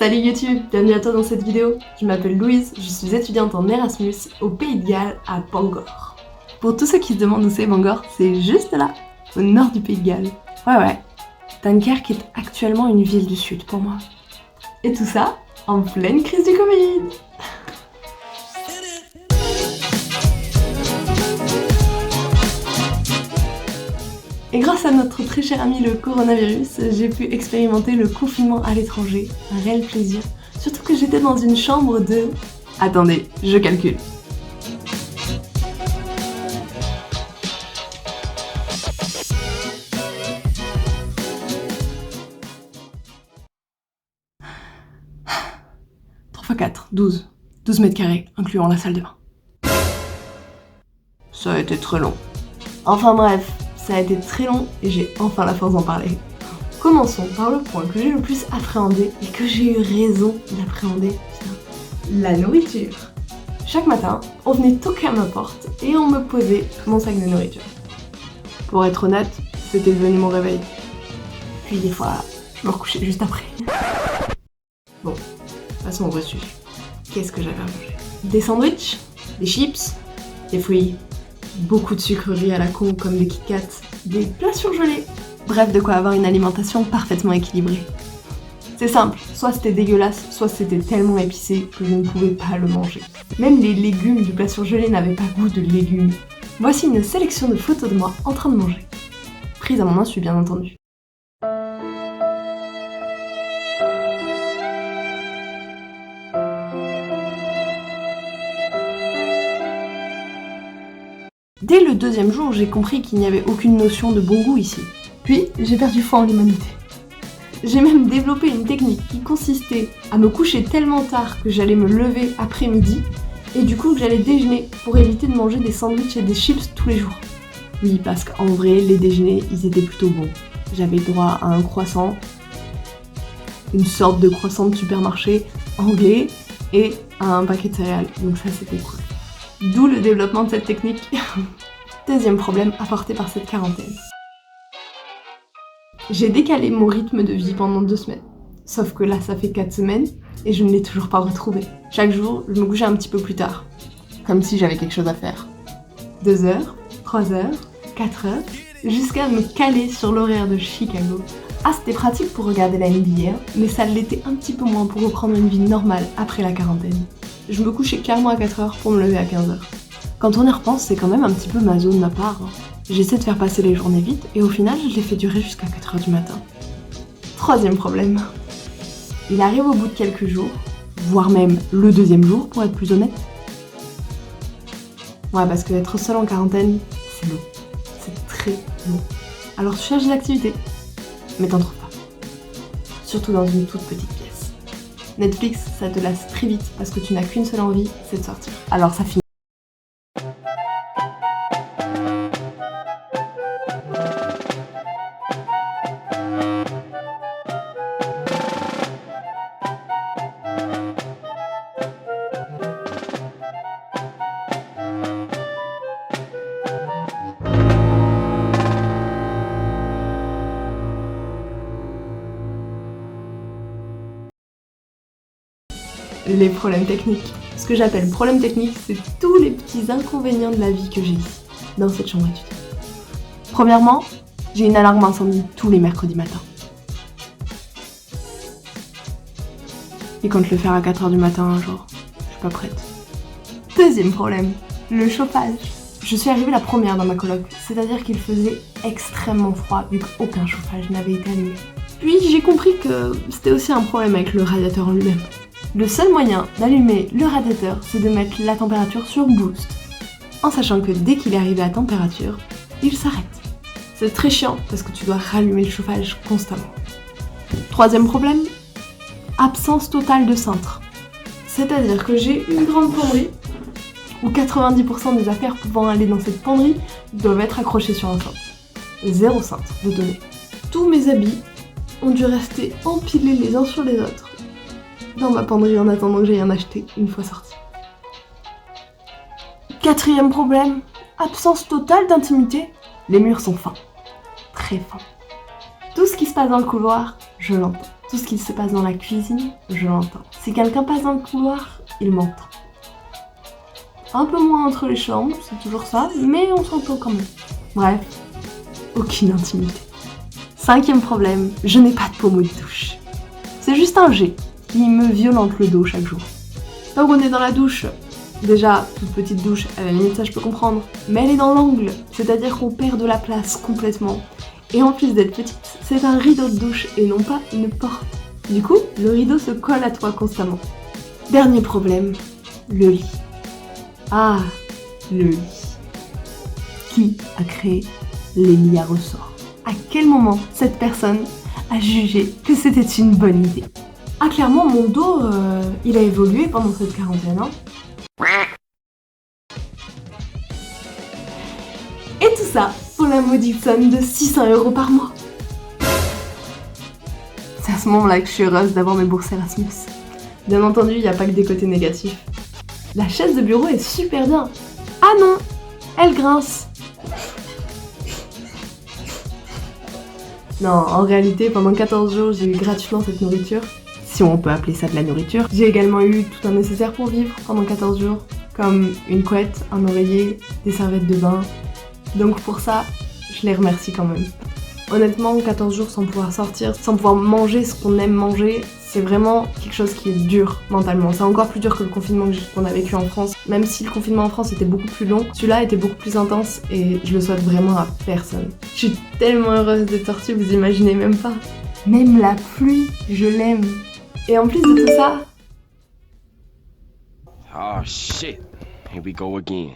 Salut YouTube, bienvenue à toi dans cette vidéo. Je m'appelle Louise, je suis étudiante en Erasmus au Pays de Galles à Bangor. Pour tous ceux qui se demandent où c'est Bangor, c'est juste là, au nord du Pays de Galles. Ouais, Dunkerque est actuellement une ville du sud pour moi. Et tout ça en pleine crise du Covid. Et grâce à notre très cher ami le coronavirus, j'ai pu expérimenter le confinement à l'étranger, un réel plaisir. Surtout que j'étais dans une chambre de... Attendez, je calcule. x 4, 12 mètres carrés, incluant la salle de bain. Ça a été très long. Enfin bref, ça a été très long et j'ai enfin la force d'en parler. Commençons par le point que j'ai le plus appréhendé et que j'ai eu raison d'appréhender. La nourriture. Chaque matin, on venait toquer à ma porte et on me posait mon sac de nourriture. Pour être honnête, c'était devenu mon réveil. Puis des fois, je me recouchais juste après. Bon, passons au vrai sujet. Qu'est-ce que j'avais à manger? Des sandwichs, des chips, des fruits, beaucoup de sucreries à la con comme des Kit Kat, des plats surgelés. Bref, de quoi avoir une alimentation parfaitement équilibrée. C'est simple, soit c'était dégueulasse, soit c'était tellement épicé que je ne pouvais pas le manger. Même les légumes du plat surgelé n'avaient pas goût de légumes. Voici une sélection de photos de moi en train de manger. Prise à mon insu, bien entendu. Dès le deuxième jour, j'ai compris qu'il n'y avait aucune notion de bon goût ici. Puis, j'ai perdu foi en l'humanité. J'ai même développé une technique qui consistait à me coucher tellement tard que j'allais me lever après-midi et du coup que j'allais déjeuner pour éviter de manger des sandwichs et des chips tous les jours. Oui, parce qu'en vrai, les déjeuners, ils étaient plutôt bons. J'avais droit à un croissant, une sorte de croissant de supermarché anglais et à un paquet de céréales, donc ça c'était cool. D'où le développement de cette technique. Deuxième problème apporté par cette quarantaine. J'ai décalé mon rythme de vie pendant 2 semaines. Sauf que là, ça fait 4 semaines et je ne l'ai toujours pas retrouvé. Chaque jour, je me couchais un petit peu plus tard. Comme si j'avais quelque chose à faire. 2 heures, 3 heures, 4 heures, jusqu'à me caler sur l'horaire de Chicago. Ah, c'était pratique pour regarder la NBA, mais ça l'était un petit peu moins pour reprendre une vie normale après la quarantaine. Je me couchais clairement à 4 heures pour me lever à 15 heures. Quand on y repense, c'est quand même un petit peu maso de ma part. J'essaie de faire passer les journées vite et au final, je les fais durer jusqu'à 4 heures du matin. Troisième problème. Il arrive au bout de quelques jours, voire même le deuxième jour pour être plus honnête. Ouais, parce que être seul en quarantaine, c'est long. C'est très long. Alors tu cherches des activités, mais t'en trouves pas. Surtout dans une toute petite pièce. Netflix, ça te lasse très vite parce que tu n'as qu'une seule envie, c'est de sortir. Alors ça finit. Les problèmes techniques. Ce que j'appelle problème technique, c'est tous les petits inconvénients de la vie que j'ai ici, dans cette chambre étudiante. Premièrement, j'ai une alarme incendie tous les mercredis matins. Et compte le faire à 4 heures du matin un jour, je suis pas prête. Deuxième problème, le chauffage. Je suis arrivée la première dans ma coloc, c'est-à-dire qu'il faisait extrêmement froid vu qu'aucun chauffage n'avait été allumé. Puis j'ai compris que c'était aussi un problème avec le radiateur en lui-même. Le seul moyen d'allumer le radiateur, c'est de mettre la température sur boost, en sachant que dès qu'il est arrivé à température, il s'arrête. C'est très chiant parce que tu dois rallumer le chauffage constamment. Troisième problème, absence totale de cintre. C'est-à-dire que j'ai une grande penderie, où 90% des affaires pouvant aller dans cette penderie doivent être accrochées sur un cintre. 0 cintre de données. Tous mes habits ont dû rester empilés les uns sur les autres dans ma penderie en attendant que j'aille en acheter une fois sortie. Quatrième problème, absence totale d'intimité. Les murs sont fins. Très fins. Tout ce qui se passe dans le couloir, je l'entends. Tout ce qui se passe dans la cuisine, je l'entends. Si quelqu'un passe dans le couloir, il m'entend. Un peu moins entre les chambres, c'est toujours ça, mais on s'entend quand même. Bref, aucune intimité. 5e problème, je n'ai pas de pommeau de douche. C'est juste un jet qui me violente le dos chaque jour. Donc on est dans la douche. Déjà, toute petite douche, à la limite ça je peux comprendre, mais elle est dans l'angle, c'est-à-dire qu'on perd de la place complètement. Et en plus d'être petite, c'est un rideau de douche et non pas une porte. Du coup, le rideau se colle à toi constamment. Dernier problème, le lit. Ah, le lit. Qui a créé les lits à ressort? À quel moment cette personne a jugé que c'était une bonne idée? Ah, clairement, mon dos, il a évolué pendant cette quarantaine, hein. Et tout ça pour la maudite somme de 600 € par mois. C'est à ce moment-là que je suis heureuse d'avoir mes bourses Erasmus. Bien entendu, il n'y a pas que des côtés négatifs. La chaise de bureau est super bien. Ah non, elle grince. Non, en réalité, pendant 14 jours, j'ai eu gratuitement cette nourriture. Si on peut appeler ça de la nourriture. J'ai également eu tout un nécessaire pour vivre pendant 14 jours. Comme une couette, un oreiller, des serviettes de bain. Donc pour ça, je les remercie quand même. Honnêtement, 14 jours sans pouvoir sortir, sans pouvoir manger ce qu'on aime manger, c'est vraiment quelque chose qui est dur mentalement. C'est encore plus dur que le confinement qu'on a vécu en France. Même si le confinement en France était beaucoup plus long, celui-là était beaucoup plus intense et je le souhaite vraiment à personne. Je suis tellement heureuse d'être sortie, vous imaginez même pas. Même la pluie, je l'aime. Et en plus de tout ça... Oh shit, here we go again.